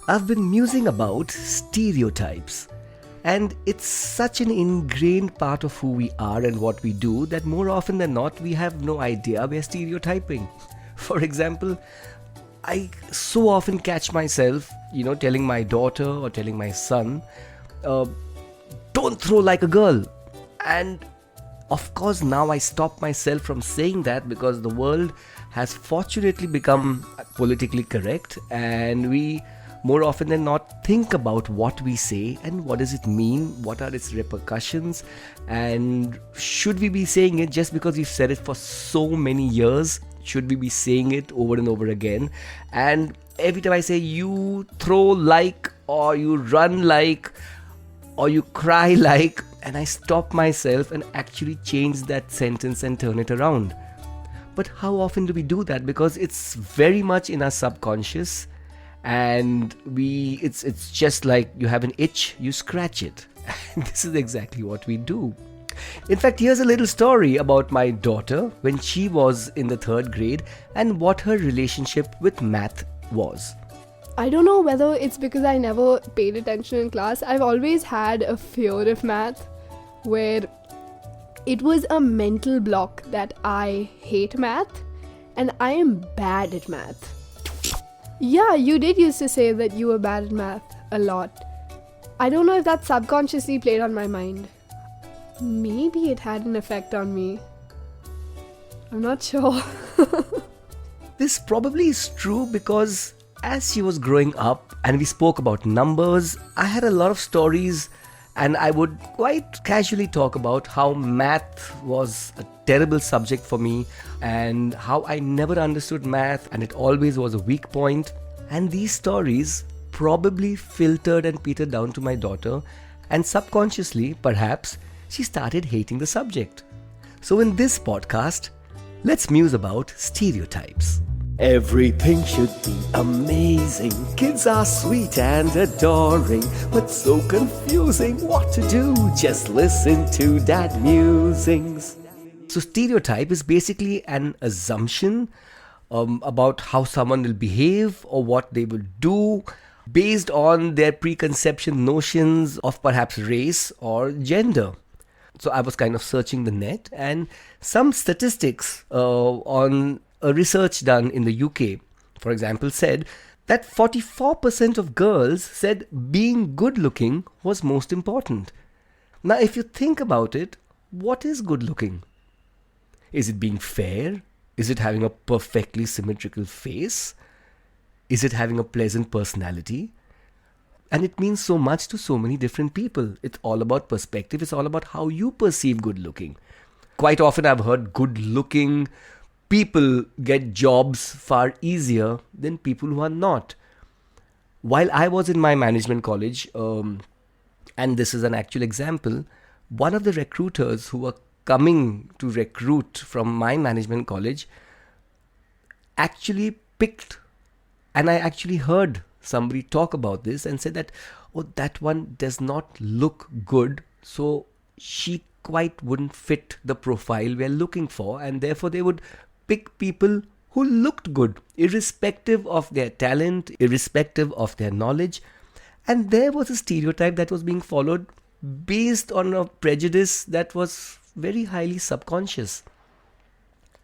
I've been musing about stereotypes, and it's such an ingrained part of who we are and what we do that more often than not we have no idea we're stereotyping. For example, I so often catch myself, telling my daughter or telling my son, don't throw like a girl. And of course, now I stop myself from saying that because the world has fortunately become politically correct, and we more often than not think about what we say and what does it mean, what are its repercussions, and should we be saying it just because we've said it for so many years? Should we be saying it over and over again? And every time I say you throw like, or you run like, or you cry like, and I stop myself and actually change that sentence and turn it around. But how often do we do that? Because it's very much in our subconscious, and it's just like you have an itch, you scratch it. And this is exactly what we do. In fact, here's a little story about my daughter when she was in the 3rd grade and what her relationship with math was. I don't know whether it's because I never paid attention in class. I've always had a fear of math where it was a mental block that I hate math and I am bad at math. Yeah, you did used to say that you were bad at math a lot. I don't know if that subconsciously played on my mind. Maybe it had an effect on me. I'm not sure. This probably is true because as she was growing up and we spoke about numbers, I had a lot of stories, and I would quite casually talk about how math was a terrible subject for me and how I never understood math and it always was a weak point. And these stories probably filtered and petered down to my daughter, and subconsciously, perhaps, she started hating the subject. So in this podcast, let's muse about stereotypes. Everything should be amazing. Kids are sweet and adoring, but so confusing what to do. Just listen to Dad Musings. So stereotype is basically an assumption about how someone will behave or what they will do based on their preconception notions of perhaps race or gender. So I was kind of searching the net, and some statistics on a research done in the UK, for example, said that 44% of girls said being good looking was most important. Now, if you think about it, what is good looking? Is it being fair? Is it having a perfectly symmetrical face? Is it having a pleasant personality? And it means so much to so many different people. It's all about perspective. It's all about how you perceive good looking. Quite often I've heard good looking people get jobs far easier than people who are not. While I was in my management college, and this is an actual example, one of the recruiters who were coming to recruit from my management college actually picked, and I actually heard somebody talk about this and said that, oh, that one does not look good, so she quite wouldn't fit the profile we're looking for, and therefore they would pick people who looked good, irrespective of their talent, irrespective of their knowledge. And there was a stereotype that was being followed based on a prejudice that was very highly subconscious.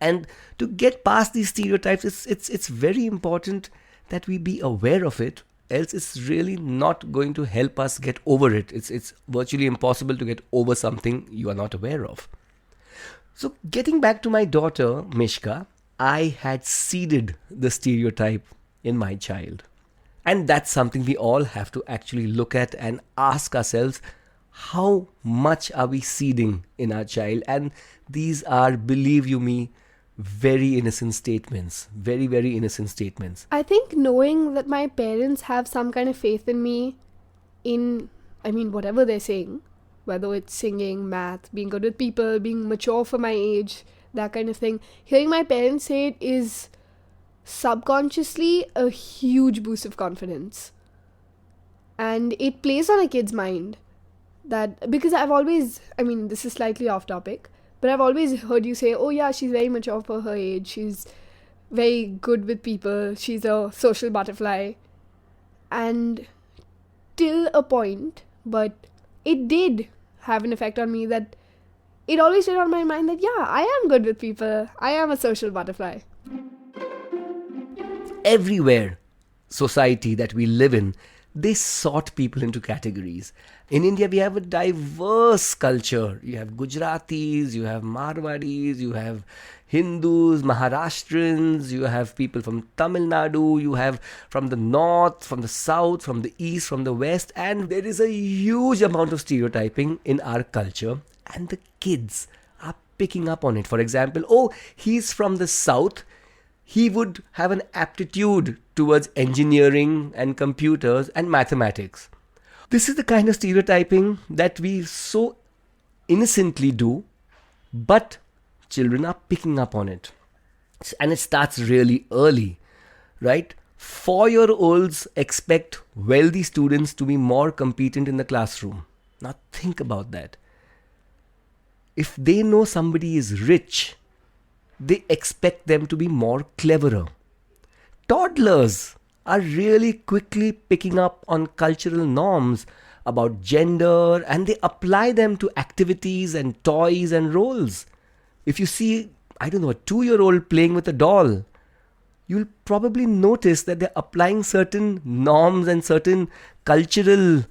And to get past these stereotypes, it's very important that we be aware of it, else it's really not going to help us get over it. It's virtually impossible to get over something you are not aware of. So getting back to my daughter, Mishka, I had seeded the stereotype in my child. And that's something we all have to actually look at and ask ourselves, how much are we seeding in our child? And these are, believe you me, very innocent statements. Very, very innocent statements. I think knowing that my parents have some kind of faith in me in, whatever they're saying, whether it's singing, math, being good with people, being mature for my age, that kind of thing. Hearing my parents say it is subconsciously a huge boost of confidence. And it plays on a kid's mind. That, because I've always, this is slightly off topic, but I've always heard you say, oh yeah, she's very mature for her age. She's very good with people. She's a social butterfly. And till a point, but it did have an effect on me that it always stayed on my mind that, yeah, I am good with people. I am a social butterfly. Everywhere society that we live in, they sort people into categories. In India, we have a diverse culture. You have Gujaratis, you have Marwadis, you have Hindus, Maharashtrians, you have people from Tamil Nadu, you have from the north, from the south, from the east, from the west, and there is a huge amount of stereotyping in our culture, and the kids are picking up on it. For example, oh, he's from the south, he would have an aptitude towards engineering and computers and mathematics. This is the kind of stereotyping that we so innocently do, but children are picking up on it. And it starts really early, right? 4-year-olds expect wealthy students to be more competent in the classroom. Now think about that. If they know somebody is rich, they expect them to be more cleverer. Toddlers are really quickly picking up on cultural norms about gender, and they apply them to activities and toys and roles. If you see, I don't know, a 2-year-old playing with a doll, you'll probably notice that they're applying certain norms and certain cultural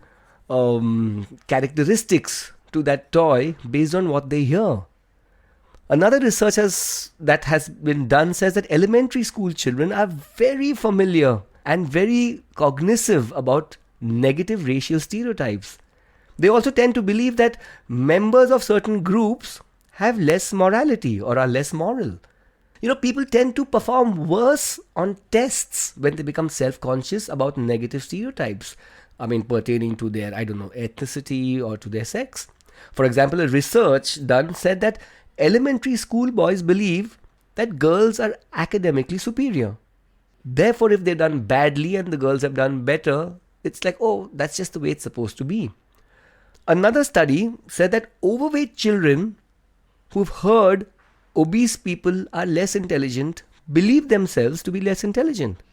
characteristics to that toy based on what they hear. Another research that has been done says that elementary school children are very familiar and very cognitive about negative racial stereotypes. They also tend to believe that members of certain groups have less morality or are less moral. People tend to perform worse on tests when they become self-conscious about negative stereotypes. Pertaining to their, ethnicity or to their sex. For example, a research done said that elementary school boys believe that girls are academically superior. Therefore, if they've done badly and the girls have done better, it's like, oh, that's just the way it's supposed to be. Another study said that overweight children who've heard obese people are less intelligent believe themselves to be less intelligent.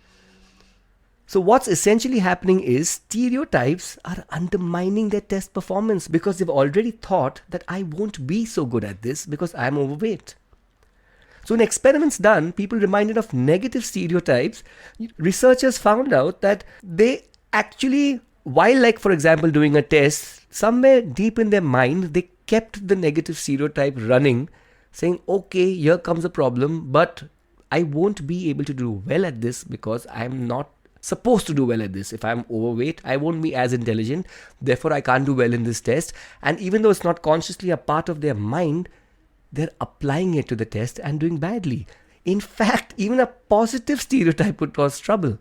So what's essentially happening is stereotypes are undermining their test performance because they've already thought that I won't be so good at this because I'm overweight. So in experiments done, people reminded of negative stereotypes. Researchers found out that they actually, while for example doing a test, somewhere deep in their mind, they kept the negative stereotype running, saying, okay, here comes a problem, but I won't be able to do well at this because I'm not supposed to do well at this. If I'm overweight, I won't be as intelligent. Therefore, I can't do well in this test. And even though it's not consciously a part of their mind, they're applying it to the test and doing badly. In fact, even a positive stereotype would cause trouble.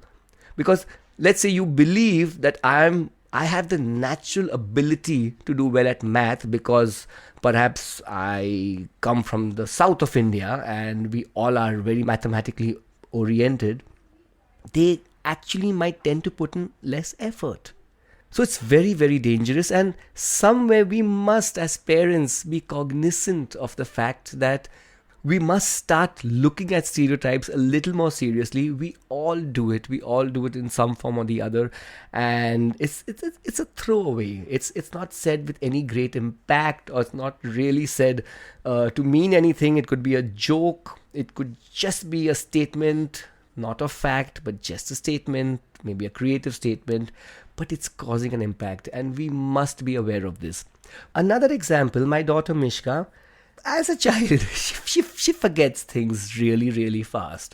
Because let's say you believe that I have the natural ability to do well at math because perhaps I come from the south of India and we all are very mathematically oriented. They actually might tend to put in less effort. So it's very, very dangerous, and somewhere we must, as parents, be cognizant of the fact that we must start looking at stereotypes a little more seriously. We all do it. We all do it in some form or the other, and it's a throwaway. It's not said with any great impact, or it's not really said to mean anything. It could be a joke. It could just be a statement. Not a fact, but just a statement, maybe a creative statement, but it's causing an impact, and we must be aware of this. Another example, my daughter Mishka, as a child, she forgets things really, really fast.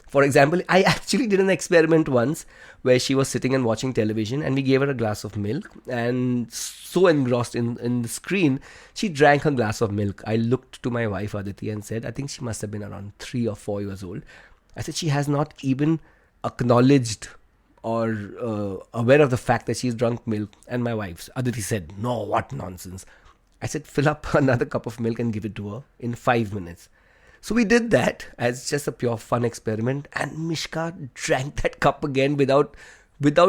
For example, I actually did an experiment once where she was sitting and watching television, and we gave her a glass of milk, and so engrossed in the screen, she drank her glass of milk. I looked to my wife Aditi and said, I think she must have been around 3 or 4 years old. I said, she has not even acknowledged or aware of the fact that she's drunk milk. And my wife, Aditi, said, no, what nonsense. I said, fill up another cup of milk and give it to her in 5 minutes. So we did that as just a pure fun experiment. And Mishka drank that cup again without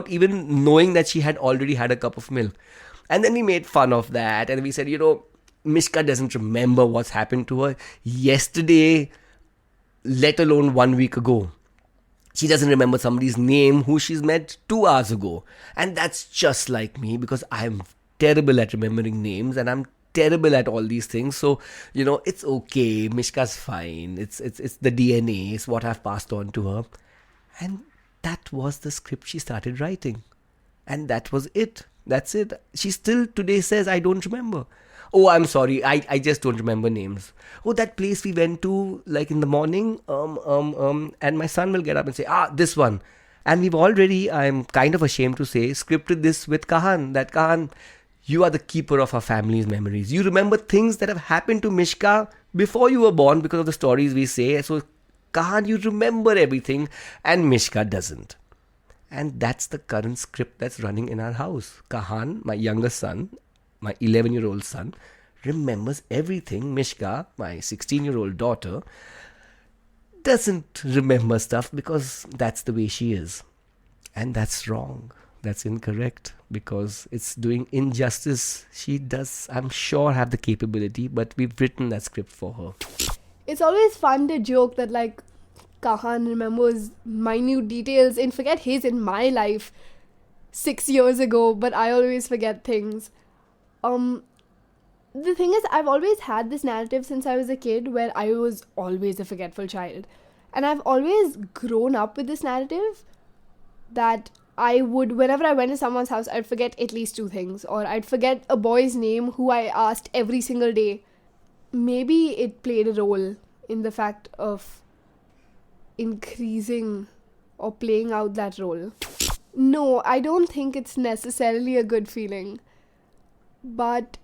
even knowing that she had already had a cup of milk. And then we made fun of that. And we said, Mishka doesn't remember what's happened to her yesterday, let alone 1 week ago. She doesn't remember somebody's name who she's met 2 hours ago. And that's just like me, because I'm terrible at remembering names and I'm terrible at all these things. So, it's okay. Mishka's fine. It's the DNA, it's what I've passed on to her. And that was the script she started writing. And that was it. That's it. She still today says, I don't remember. Oh, I'm sorry. I just don't remember names. Oh, that place we went to, like in the morning, and my son will get up and say, this one. And we've already, I'm kind of ashamed to say, scripted this with Kahan. That Kahan, you are the keeper of our family's memories. You remember things that have happened to Mishka before you were born because of the stories we say. So, Kahan, you remember everything, and Mishka doesn't. And that's the current script that's running in our house. Kahan, my younger son, my 11-year-old son, remembers everything. Mishka, my 16-year-old daughter, doesn't remember stuff because that's the way she is. And that's wrong. That's incorrect, because it's doing injustice. She does, I'm sure, have the capability, but we've written that script for her. It's always fun to joke that, like, Kahan remembers minute details and forget his in my life 6 years ago, but I always forget things. The thing is, I've always had this narrative since I was a kid where I was always a forgetful child. And I've always grown up with this narrative that I would, whenever I went to someone's house, I'd forget at least 2 things. Or I'd forget a boy's name who I asked every single day. Maybe it played a role in the fact of increasing or playing out that role. No, I don't think it's necessarily a good feeling. But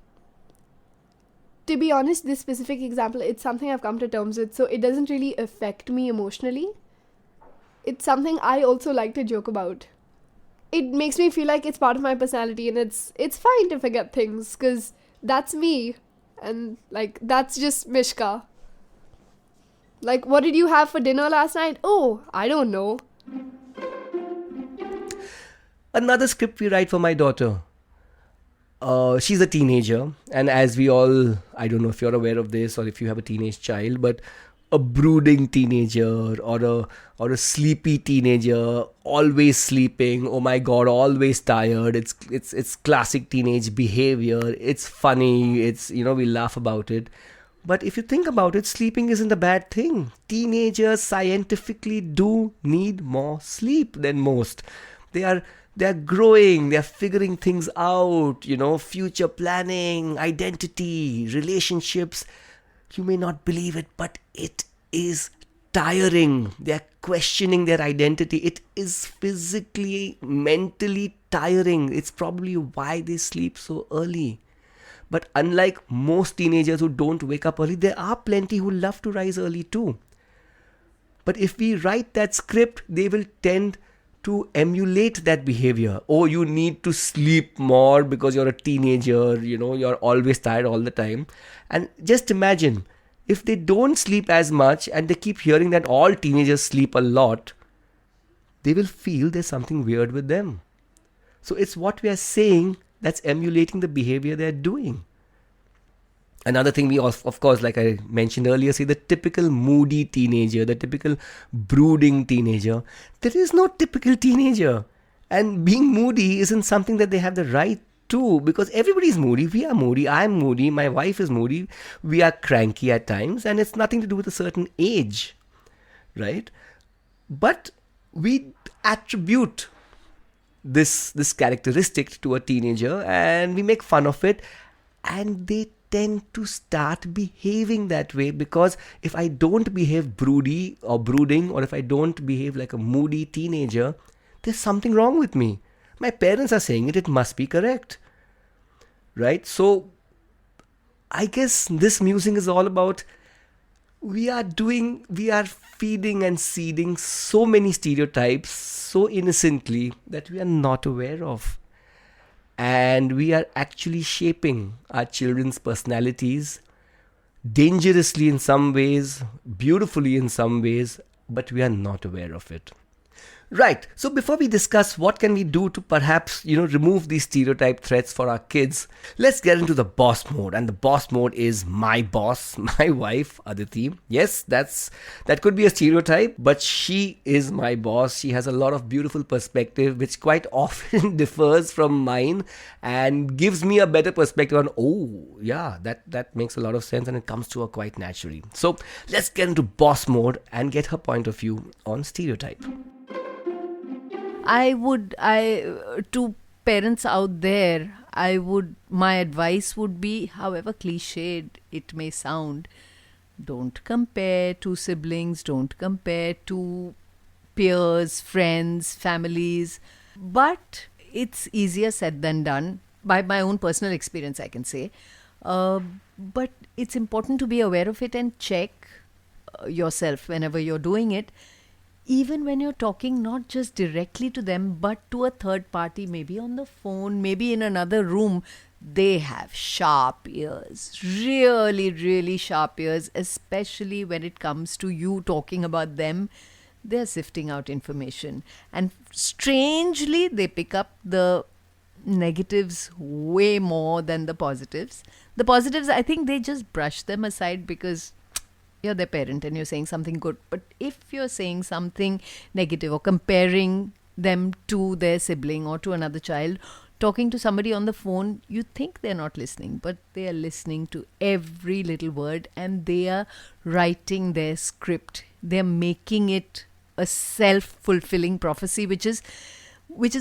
to be honest, this specific example, it's something I've come to terms with, so it doesn't really affect me emotionally. It's something I also like to joke about. It makes me feel like it's part of my personality, and it's fine to forget things, because that's me. And, like, that's just Mishka. Like, what did you have for dinner last night? Oh, I don't know. Another script we write for my daughter. She's a teenager, and as we all, I don't know if you're aware of this or if you have a teenage child, but a brooding teenager or a sleepy teenager, always sleeping, oh my god, always tired. It's classic teenage behavior. It's funny. It's, we laugh about it. But if you think about it, sleeping isn't a bad thing. Teenagers scientifically do need more sleep than most. They're growing, they're figuring things out, future planning, identity, relationships. You may not believe it, but it is tiring. They're questioning their identity. It is physically, mentally tiring. It's probably why they sleep so early. But unlike most teenagers who don't wake up early, there are plenty who love to rise early too. But if we write that script, they will tend to emulate that behavior. Oh, you need to sleep more because you're a teenager, you're always tired all the time. And just imagine, if they don't sleep as much and they keep hearing that all teenagers sleep a lot, they will feel there's something weird with them. So it's what we are saying that's emulating the behavior they're doing. Another thing we, of course, like I mentioned earlier, see the typical moody teenager, the typical brooding teenager. There is no typical teenager. And being moody isn't something that they have the right to, because everybody's moody. We are moody. I'm moody. My wife is moody. We are cranky at times, and it's nothing to do with a certain age, right? But we attribute this characteristic to a teenager, and we make fun of it, and they tend to start behaving that way, because if I don't behave broody or brooding, or if I don't behave like a moody teenager, there's something wrong with me. My parents are saying it must be correct, right? So I guess this musing is all about, we are feeding and seeding so many stereotypes so innocently that we are not aware of. And we are actually shaping our children's personalities dangerously in some ways, beautifully in some ways, but we are not aware of it. Right. So before we discuss what can we do to perhaps, remove these stereotype threats for our kids, let's get into the boss mode. And the boss mode is my boss, my wife, Aditi. Yes, that could be a stereotype, but she is my boss. She has a lot of beautiful perspective which quite often differs from mine and gives me a better perspective on, oh, yeah, that makes a lot of sense and it comes to her quite naturally. So, let's get into boss mode and get her point of view on stereotype. To parents out there, my advice would be, however cliched it may sound, don't compare two siblings, don't compare two peers, friends, families. But it's easier said than done. By my own personal experience, I can say. But it's important to be aware of it and check yourself whenever you're doing it. Even when you're talking not just directly to them, but to a third party, maybe on the phone, maybe in another room, they have sharp ears, really, really sharp ears, especially when it comes to you talking about them. They're sifting out information. And strangely, they pick up the negatives way more than the positives. The positives, I think they just brush them aside because you're their parent and you're saying something good. But if you're saying something negative or comparing them to their sibling or to another child, talking to somebody on the phone, you think they're not listening, but they are listening to every little word and they are writing their script. They're making it a self-fulfilling prophecy, which is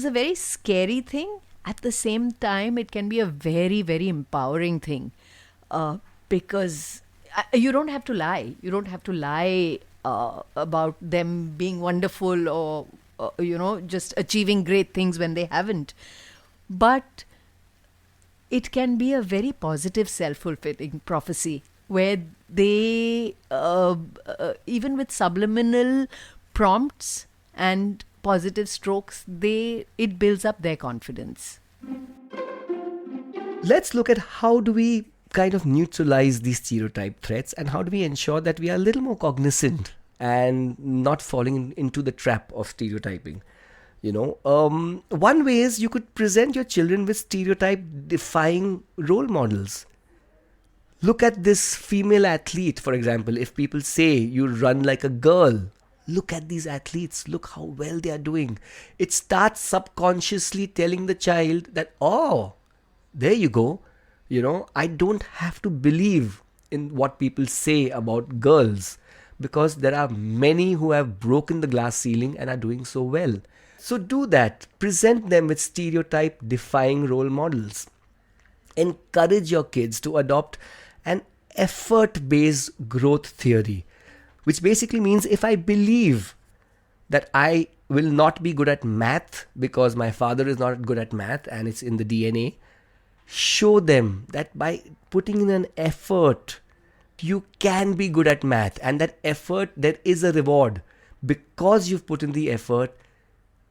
a very scary thing. At the same time, it can be a very, very empowering thing because you don't have to lie. You don't have to lie about them being wonderful or, just achieving great things when they haven't. But it can be a very positive self-fulfilling prophecy where they, even with subliminal prompts and positive strokes, it builds up their confidence. Let's look at how do we kind of neutralize these stereotype threats and how do we ensure that we are a little more cognizant and not falling into the trap of stereotyping. One way is you could present your children with stereotype defying role models. Look at this female athlete, for example. If people say you run like a girl, look at these athletes, look how well they are doing. It starts subconsciously telling the child that, oh, there you go. I don't have to believe in what people say about girls because there are many who have broken the glass ceiling and are doing so well. So do that. Present them with stereotype defying role models. Encourage your kids to adopt an effort-based growth theory, which basically means if I believe that I will not be good at math because my father is not good at math and it's in the DNA, show them that by putting in an effort, you can be good at math, and that effort, there is a reward. Because you've put in the effort,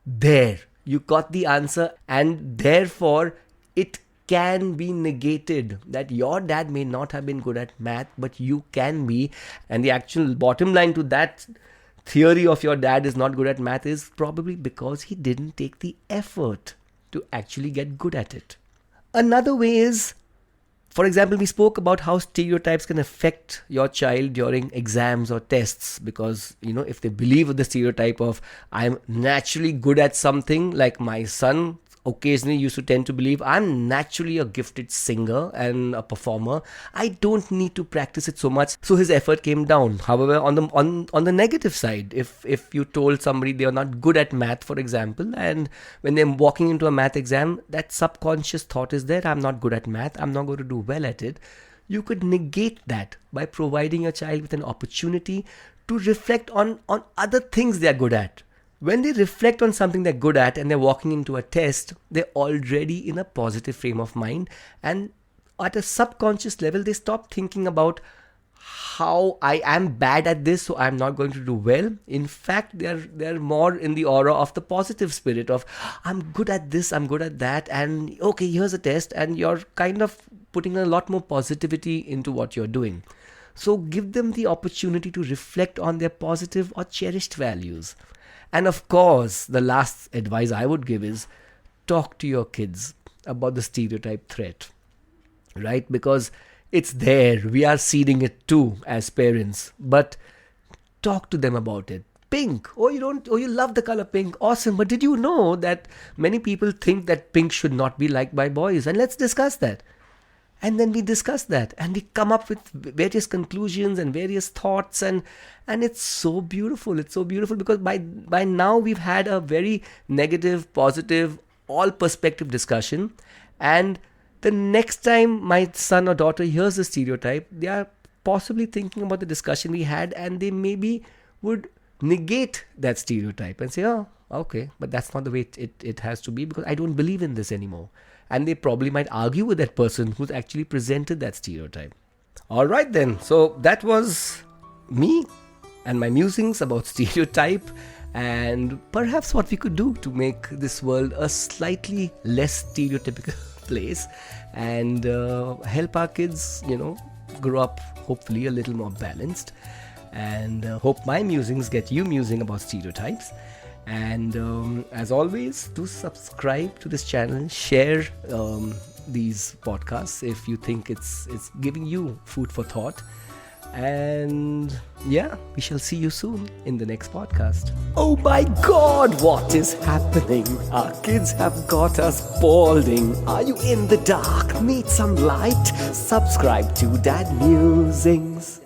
there, you got the answer, and therefore it can be negated that your dad may not have been good at math, but you can be. And the actual bottom line to that theory of your dad is not good at math is probably because he didn't take the effort to actually get good at it. Another way is, for example, we spoke about how stereotypes can affect your child during exams or tests because, if they believe the stereotype of I'm naturally good at something, like my son occasionally used to tend to believe I'm naturally a gifted singer and a performer. I don't need to practice it so much. So his effort came down. However, on the negative side, if you told somebody they are not good at math, for example, and when they're walking into a math exam, that subconscious thought is there, I'm not good at math, I'm not going to do well at it. You could negate that by providing your child with an opportunity to reflect on other things they're good at. When they reflect on something they're good at and they're walking into a test, they're already in a positive frame of mind, and at a subconscious level, they stop thinking about how I am bad at this, so I'm not going to do well. In fact, they're more in the aura of the positive spirit of I'm good at this, I'm good at that, and okay, here's a test, and you're kind of putting a lot more positivity into what you're doing. So give them the opportunity to reflect on their positive or cherished values. And of course, the last advice I would give is talk to your kids about the stereotype threat, right? Because it's there. We are seeding it too as parents. But talk to them about it. Pink. Oh, you don't. Oh, you love the color pink. Awesome. But did you know that many people think that pink should not be liked by boys? And let's discuss that. And then we discuss that, and we come up with various conclusions and various thoughts, and it's so beautiful. It's so beautiful because by now we've had a very negative, positive, all perspective discussion, and the next time my son or daughter hears the stereotype, they are possibly thinking about the discussion we had, and they maybe would negate that stereotype and say, oh, okay, but that's not the way it has to be because I don't believe in this anymore. And they probably might argue with that person who's actually presented that stereotype. All right then, so that was me and my musings about stereotype and perhaps what we could do to make this world a slightly less stereotypical place and help our kids, grow up hopefully a little more balanced. And hope my musings get you musing about stereotypes. And as always, do subscribe to this channel, share these podcasts if you think it's giving you food for thought. And yeah, we shall see you soon in the next podcast. Oh my God, what is happening? Our kids have got us balding. Are you in the dark? Need some light? Subscribe to Dad Musings.